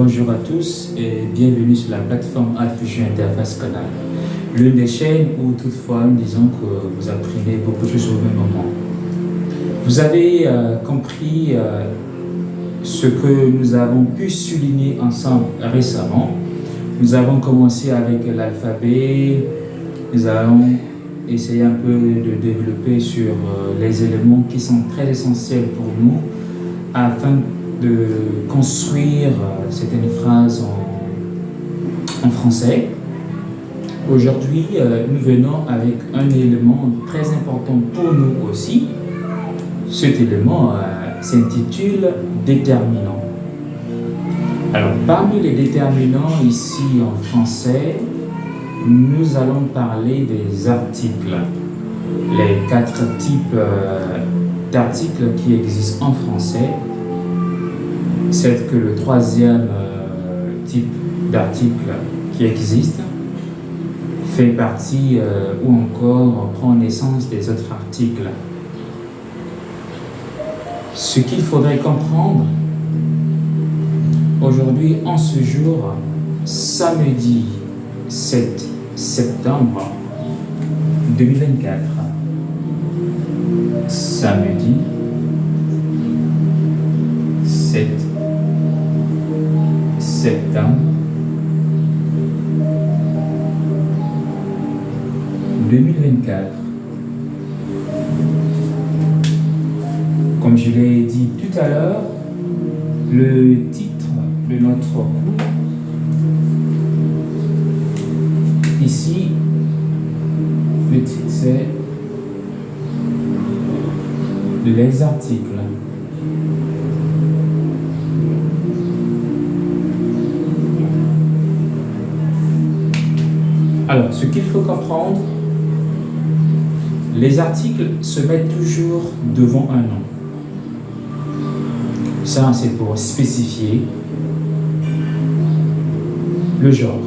Bonjour à tous et bienvenue sur la plateforme Alfusion Interface Canal, l'une des chaînes où toutefois nous disons que vous apprenez beaucoup de choses au même moment. Vous avez compris ce que nous avons pu souligner ensemble récemment. Nous avons commencé avec l'alphabet, nous allons essayer un peu de développer sur les éléments qui sont très essentiels pour nous afin de construire certaines phrases en français. Aujourd'hui, nous venons avec un élément très important pour nous aussi. Cet élément s'intitule déterminant. Alors, parmi les déterminants ici en français, nous allons parler des articles. Les 4 types d'articles qui existent en français. C'est que le 3e type d'article qui existe fait partie ou encore prend naissance des autres articles. Ce qu'il faudrait comprendre aujourd'hui, en ce jour, samedi 7 septembre 2024, samedi 7 septembre 2024. Comme je l'ai dit tout à l'heure, le titre de notre cours, ici, le titre c'est les articles. Alors, ce qu'il faut comprendre, les articles se mettent toujours devant un nom. Ça, c'est pour spécifier le genre.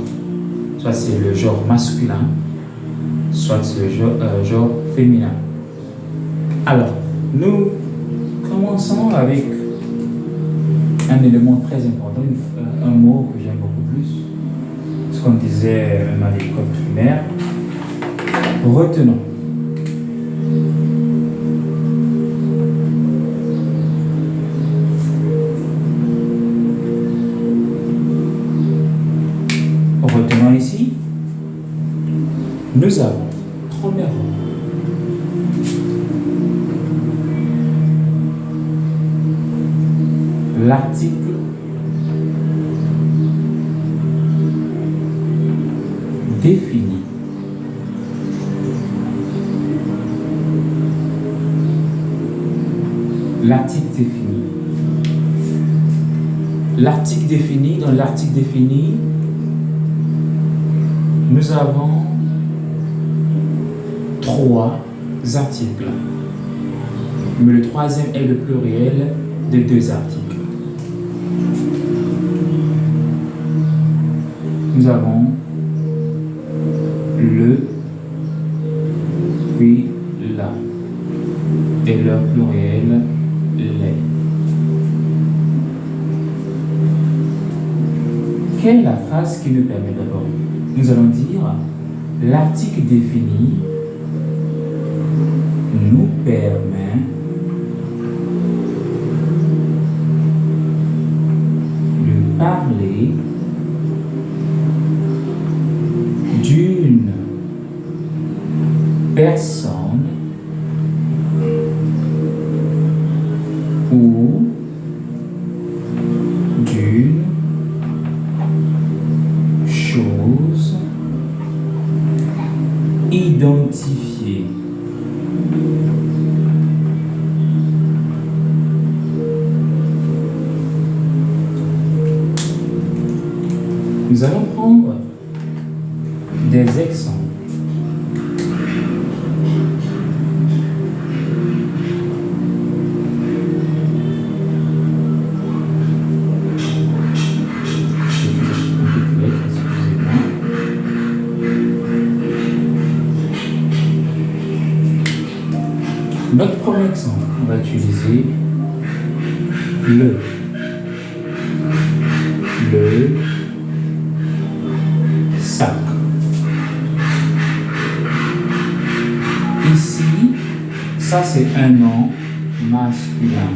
Soit c'est le genre masculin, soit c'est le genre féminin. Alors, nous commençons avec un élément très important, un mot que j'aime beaucoup plus, ce qu'on disait même à l'école primaire. Retenons. Retenons ici, nous avons, premièrement, l'article défini. L'article défini. L'article défini, dans l'article défini, nous avons 3 articles. Mais le 3e est le pluriel de 2 articles. Nous avons le, puis la, et leur pluriel, les. Quelle est la phrase qui nous permet d'abord? Nous allons dire l'article défini nous permet de parler d'une personne ou d'une chose identifiée. Nous allons prendre des exemples. Notre premier exemple, on va utiliser le. c'est un nom masculin.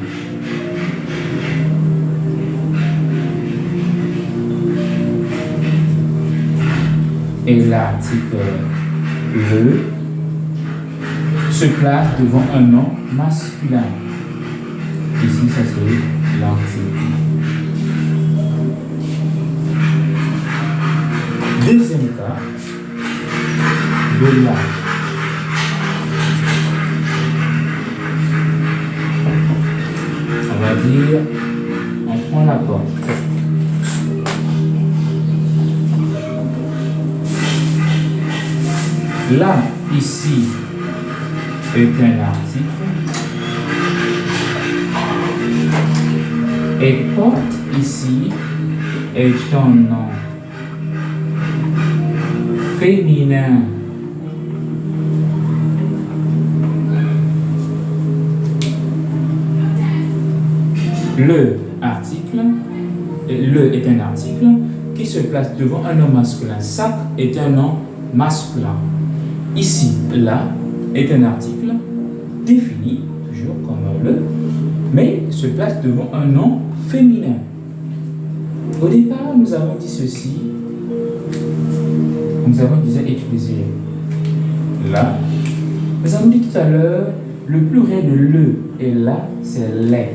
Et l'article le se place devant un nom masculin. Ici, ça c'est l'article. Deuxième cas, de là. On va dire, on prend la porte. Là, ici, est un article. Et porte, ici, est un nom féminin. Le est un article qui se place devant un nom masculin. Sac est un nom masculin. Ici, là, est un article défini, toujours comme le, mais se place devant un nom féminin. Au départ, nous avons dit ceci. Nous avons déjà utilisé là. Nous avons dit tout à l'heure, le pluriel de le et là, c'est les.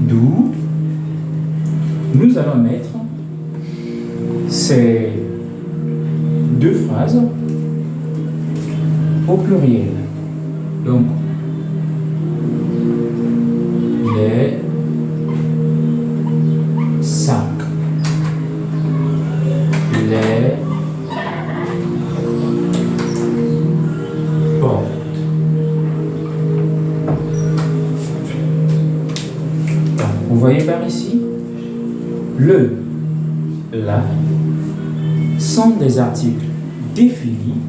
D'où nous allons mettre ces deux phrases au pluriel. Donc, les sacs, les portes. Donc, vous voyez par ici, le, la sont des articles définis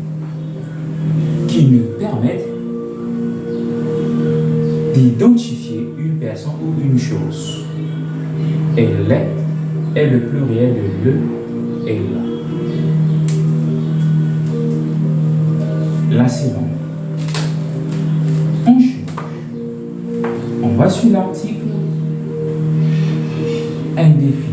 qui nous permettent d'identifier une personne ou une chose. Et les est le pluriel de le et la. Là, c'est bon. On change. On va sur l'article indéfini.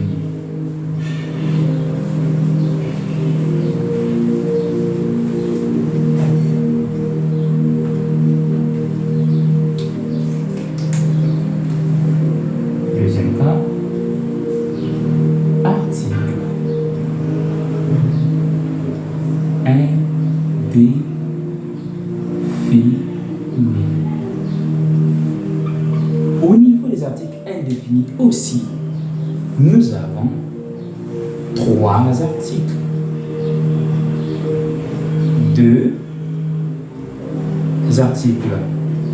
Au niveau des articles indéfinis aussi, nous avons trois articles. Deux articles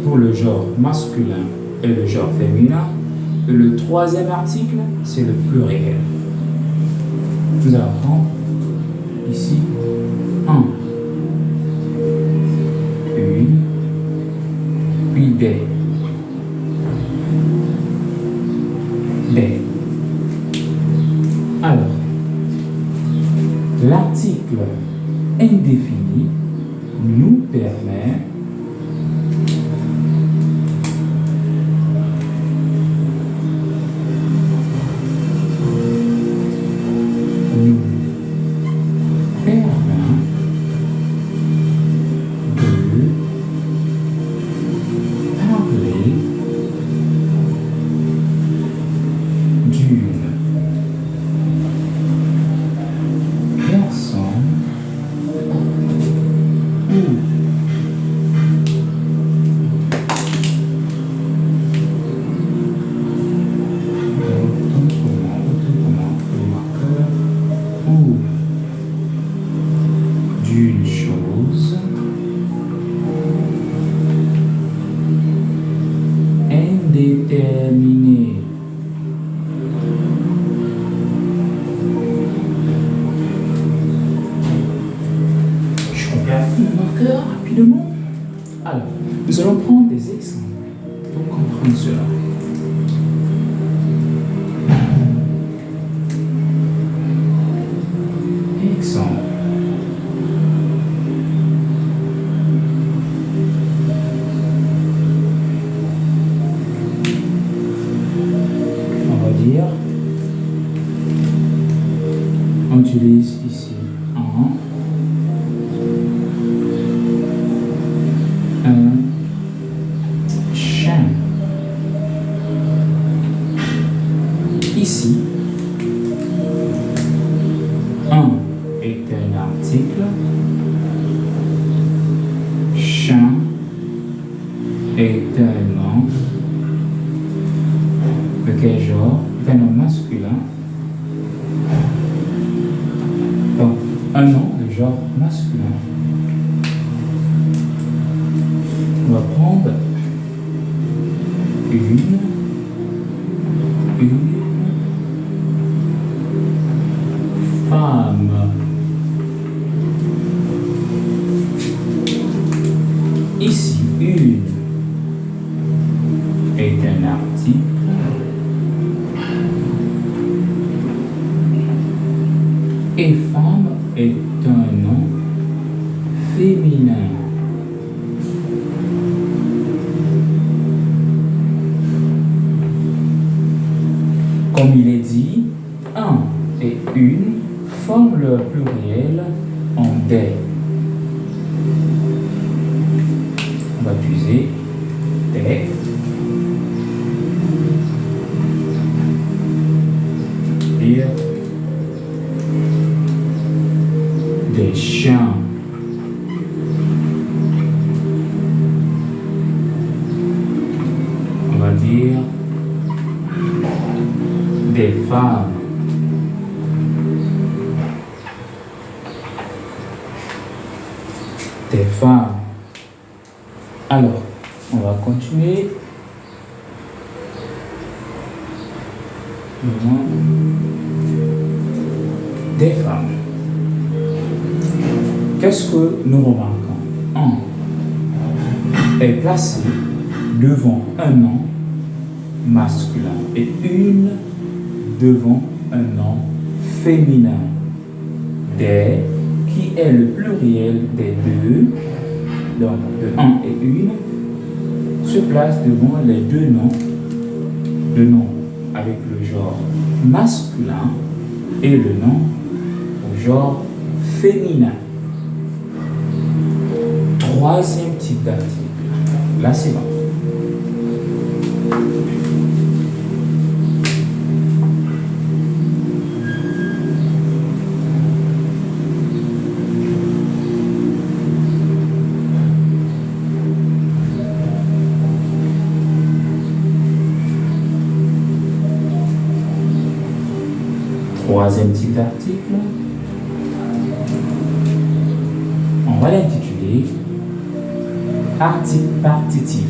pour le genre masculin et le genre féminin. Et le troisième article, c'est le pluriel. Nous allons prendre ici un, une, puis des. Alors, l'article indéfini nous permet d'une chose indéterminée. Je regarde le marqueur rapidement. Alors, nous allons prendre des exemples pour comprendre cela. Exemple. utilise ici un chien. Ici, un est un article, chien est un nom. De quel genre? C'est un nom masculin. Donc, un nom de genre masculin. On va prendre une femme. Ici, une est un article. Et femme est un nom féminin. Comme il est dit, un et une forment leur pluriel en des. On va utiliser des. Dire des chiens. On va dire des femmes. Des femmes. Alors, on va continuer. Des femmes. Qu'est-ce que nous remarquons? Un est placé devant un nom masculin et une devant un nom féminin. Des, qui est le pluriel des deux, donc de un et une, se place devant les deux noms, le nom avec le genre masculin et le nom au genre féminin. Troisième type d'article. Là, c'est bon. Troisième type d'article. On va l'intituler article partitif.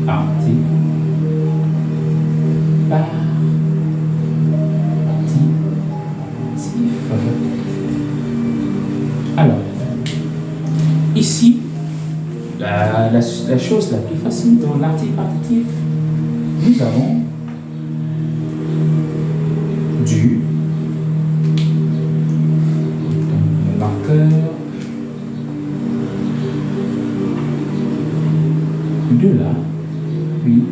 Article partitif. Alors, ici, la chose la plus facile dans l'article partitif, nous avons du, le marqueur, de là, puis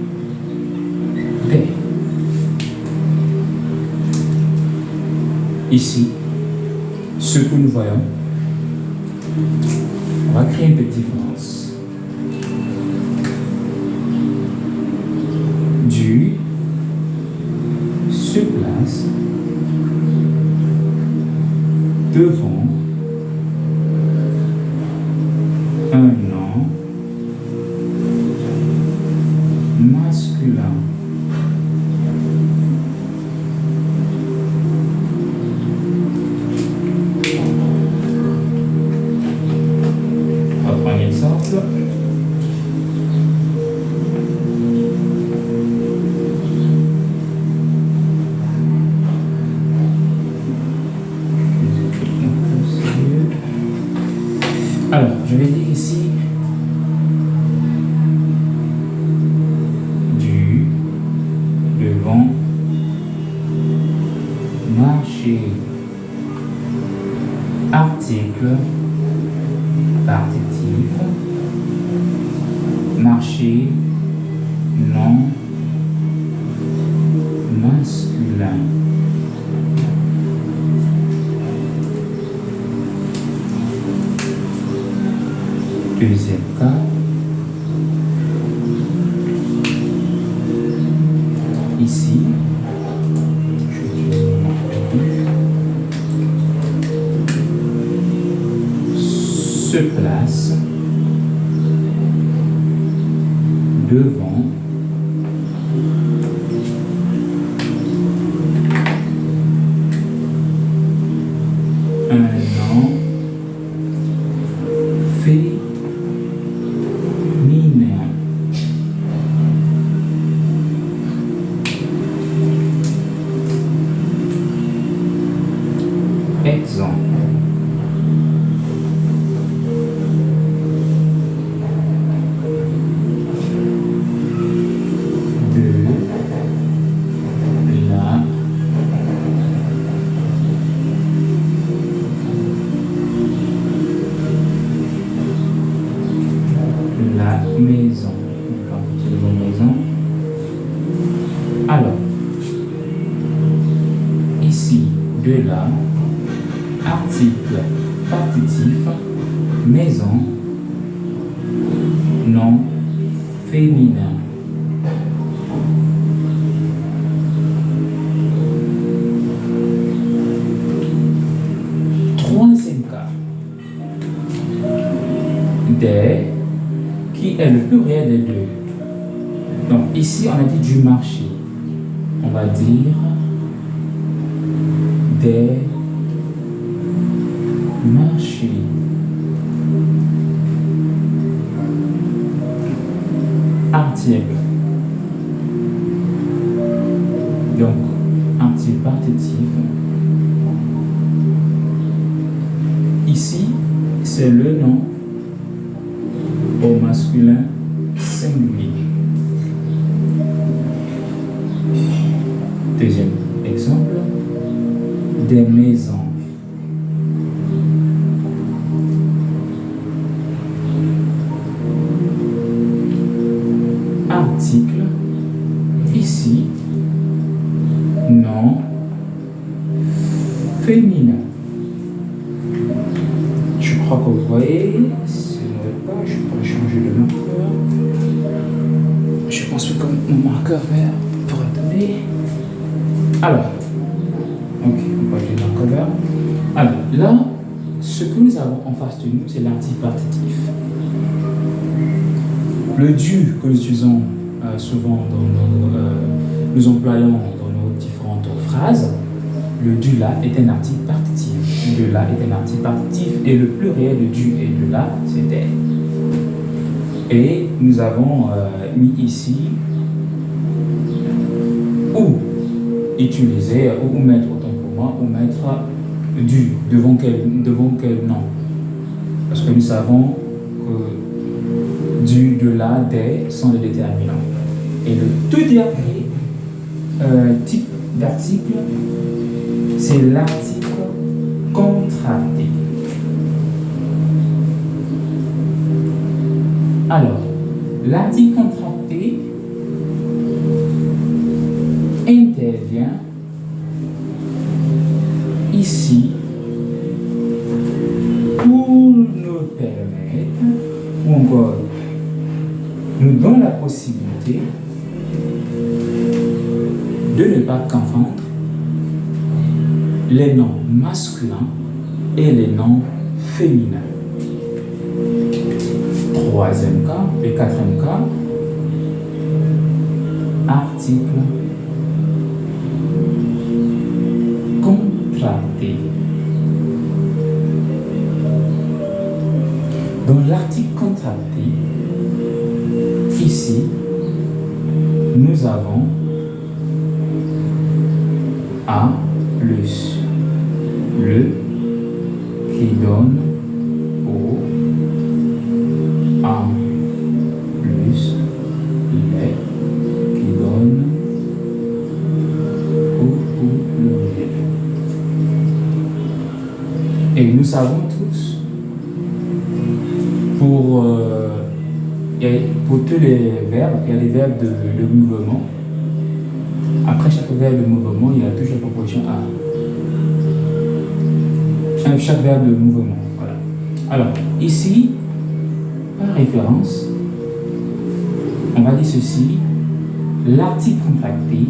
des. Ici, ce que nous voyons, on va créer une petite différence. Du se place devant un nom masculin. On va prendre un exemple. Alors, je vais dire ici du devant marcher. Article partitif. Marcher nom masculin. cas. Ici, je vais utiliser mon attribut, se place devant un nom féminin. Exemple. La maison. Maison. Alors, ici, de là, article partitif, maison, nom féminin. Troisième cas, des, qui est le pluriel des deux. Donc ici on a dit du marché. On va dire des marchés. Article. Donc article partitif. Ici c'est le nom au masculin singulier. Deuxième exemple, des maisons. Article, ici, nom féminin. Je crois que vous voyez, c'est une nouvelle page, je pourrais changer de marqueur. Je pense que comme mon marqueur vert pourrait donner. Alors, ok, on va jouer dans le cover. Alors, là, ce que nous avons en face de nous, c'est l'article partitif. Le du que nous utilisons souvent nous employons dans nos différentes phrases, le du là est un article partitif. De là est un article partitif et le pluriel de du et de là, c'est des. Et nous avons mis ici ou utiliser ou mettre autant pour moi ou mettre du devant quel nom, parce que nous savons que du, de là, des sont des déterminants. Et le tout dernier type d'article, c'est l'article contracté. Alors, l'article contracté intervient ici pour nous permettre, ou encore nous donne la possibilité de ne pas confondre les noms masculins et les noms féminins. Troisième cas, et quatrième cas, article contracté. Dans l'article contracté, ici, nous avons A plus le qui donne au A plus les qui donne au pluriel. Et nous savons tous, pour tous les verbes, il y a les verbes de mouvement. Après chaque verbe de mouvement, il y a toujours la proposition A. Chaque verbe de mouvement. Voilà. Alors, ici, Par référence, on va dire ceci, l'article contracté,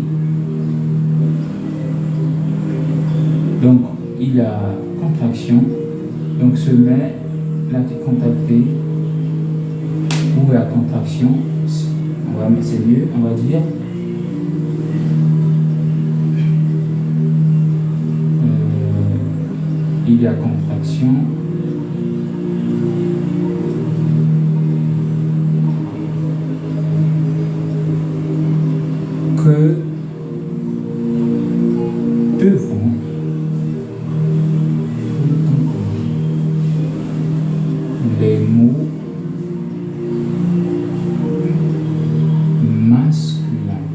donc il y a contraction, donc se met l'article contracté ou la contraction, on va mettre c'est mieux, on va dire il y a contraction que devant les mots masculins.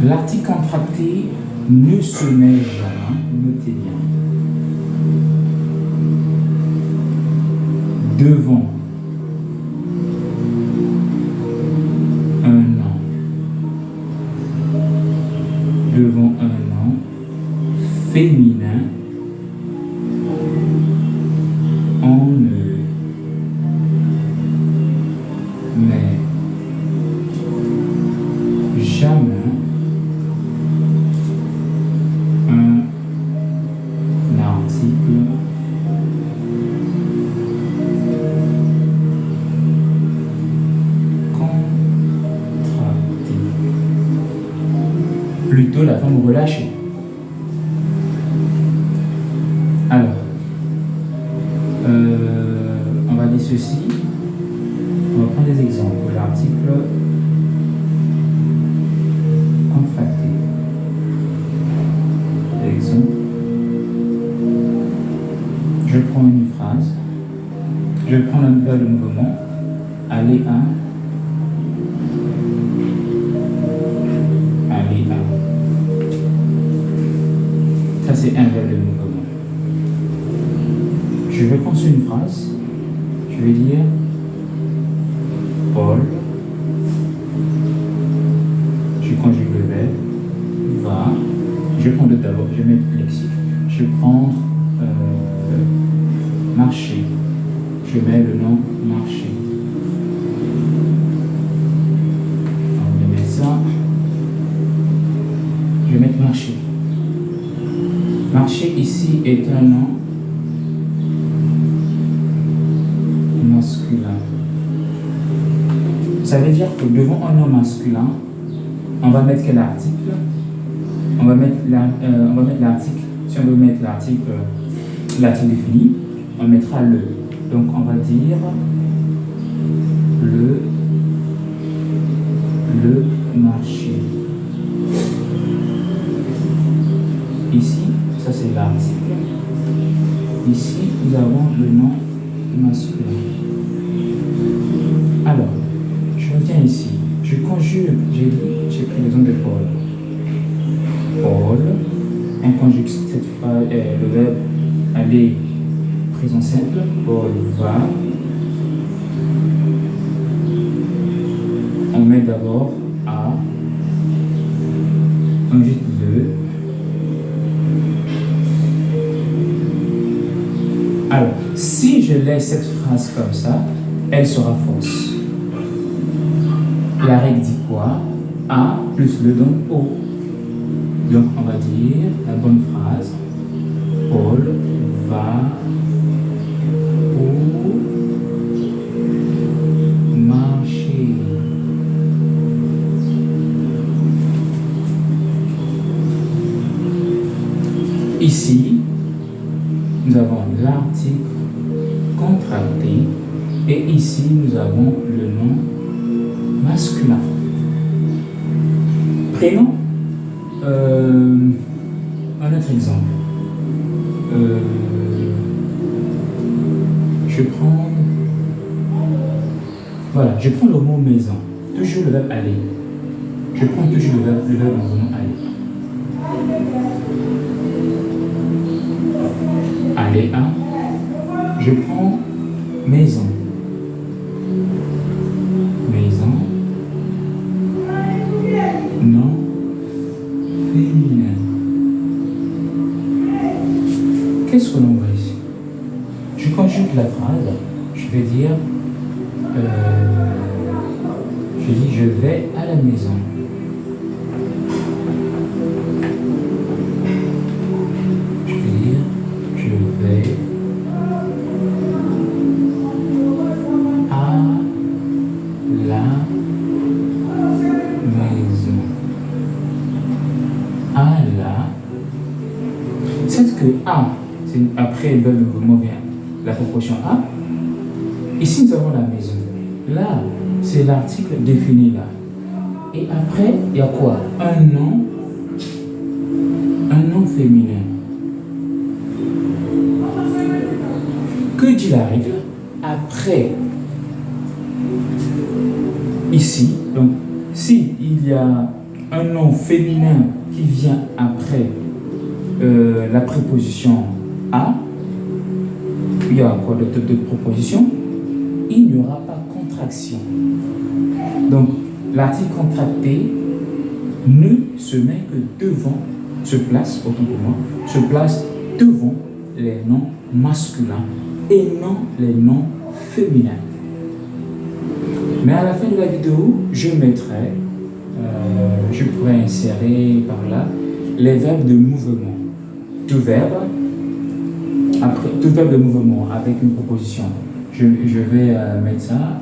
L'article contracté ne se met jamais, notez bien, devant un nom, féminin, on ne met jamais un article contracté, plutôt la forme relâchée. Alors, on va dire ceci, on va prendre des exemples. L'article contracté. Exemple, je prends une phrase, je prends un nouvel mouvement, aller à, ça c'est un verbe de mouvement. Je vais construire une phrase, je vais dire Paul, je conjugue le verbe, va, je prends le d'abord, je mets le lexique, je prends marcher, je mets le nom marcher. On va mettre ça, je vais mettre marcher. Marcher ici est un nom masculin. Ça veut dire que devant un nom masculin, on va mettre quel article? On va mettre l'article. Si on veut mettre l'article défini, on mettra le. Donc on va dire le marché. Ici, ça c'est l'article. Ici, nous avons le nom masculin. Alors, je reviens ici. Je conjugue, j'ai pris l'exemple de Paul. Paul, on conjugue cette phrase, le verbe aller présent simple. Paul va. On met d'abord à, on jette le. Alors, si je laisse cette phrase comme ça, elle sera fausse. La règle dit quoi? A plus le donne O. Donc, on va dire la bonne phrase. Paul va au marché. Ici, nous avons l'article contracté et ici, nous avons le nom masculin. Prénom, un autre exemple. Je prends le mot maison, toujours le verbe aller. Je prends toujours le verbe en venant aller. Aller à, je prends maison. Maison, nom féminin. Qu'est-ce que l'on voit ici? Je conjugue dis je vais à la maison. Je vais dire je vais à la maison. À la. C'est que à, après le verbe de mouvement vient la proposition à. Ici nous avons la maison. Là, c'est l'article défini là. Et après, il y a quoi? Un nom féminin. Que dit la règle? Après, ici, donc, si il y a un nom féminin qui vient après la préposition à, il y a encore de propositions, il n'y aura pas contraction. Donc, l'article contracté ne se met que devant, se place, autant pour moi, se place devant les noms masculins et non les noms féminins. Mais à la fin de la vidéo, je mettrai, je pourrais insérer par là les verbes de mouvement. Tout verbe de mouvement avec une proposition. Je vais mettre ça.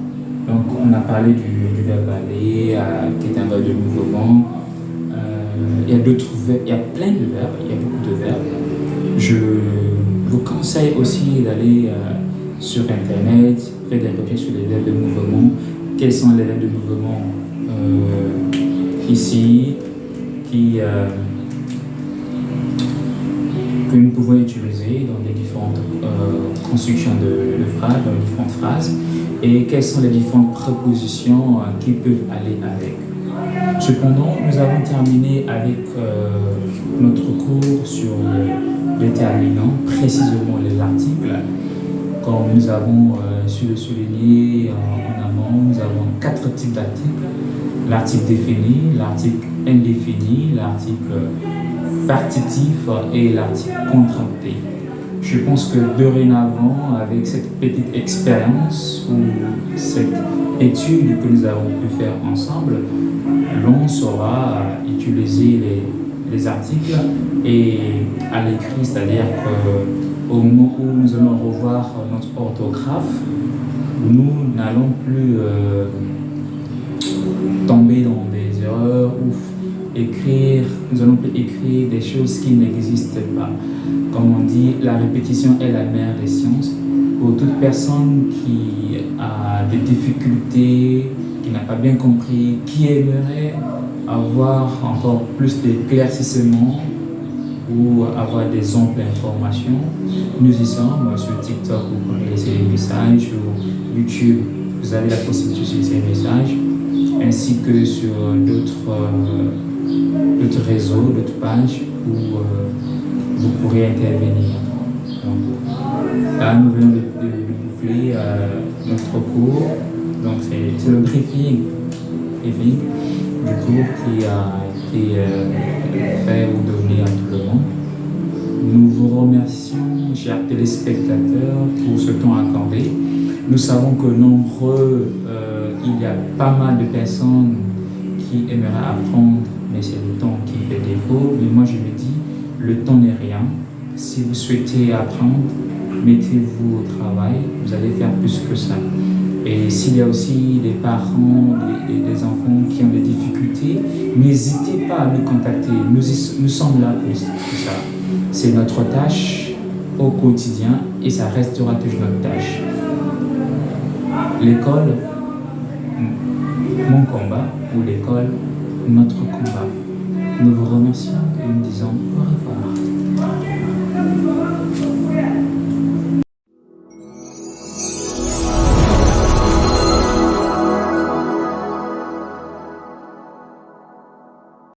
Donc, on a parlé du verbe aller, qui est un verbe de mouvement. Il y a d'autres verbes, il y a plein de verbes, il y a beaucoup de verbes. Je vous conseille aussi d'aller sur Internet, faire des recherches sur les verbes de mouvement. Quels sont les verbes de mouvement ici que nous pouvons utiliser dans les différentes constructions de phrases, dans les différentes phrases, et quelles sont les différentes prépositions qui peuvent aller avec. Cependant, nous avons terminé avec notre cours sur les déterminants, précisément les articles. Comme nous avons su le souligner en amont, nous avons 4 types d'articles. L'article défini, l'article indéfini, l'article partitif et l'article contracté. Je pense que dorénavant, avec cette petite expérience ou cette étude que nous avons pu faire ensemble, l'on saura utiliser les articles et à l'écrit, c'est-à-dire qu'au moment où nous allons revoir notre orthographe, nous n'allons plus tomber dans des erreurs ou nous allons plus écrire des choses qui n'existent pas. Comme on dit, la répétition est la mère des sciences. Pour toute personne qui a des difficultés, qui n'a pas bien compris, qui aimerait avoir encore plus d'éclaircissement ou avoir des amples informations, nous y sommes sur TikTok, vous pouvez laisser des messages, sur YouTube, vous avez la possibilité de laisser des messages, ainsi que sur d'autres réseaux, d'autres pages où vous pourrez intervenir. Donc, là, nous venons de boucler notre cours. Donc, c'est le briefing du cours qui a été fait ou donné à tout le monde. Nous vous remercions, chers téléspectateurs, pour ce temps accordé. Nous savons que nombreux, il y a pas mal de personnes qui aimeraient apprendre, mais c'est le temps qui fait défaut. Mais moi, je me dis, le temps n'est rien. Si vous souhaitez apprendre, mettez-vous au travail, vous allez faire plus que ça. Et s'il y a aussi des parents, des enfants qui ont des difficultés, n'hésitez pas à nous contacter. Nous sommes là pour ça. C'est notre tâche au quotidien et ça restera toujours notre tâche. L'école, mon combat, ou l'école, notre combat. Nous vous remercions et nous disons au revoir.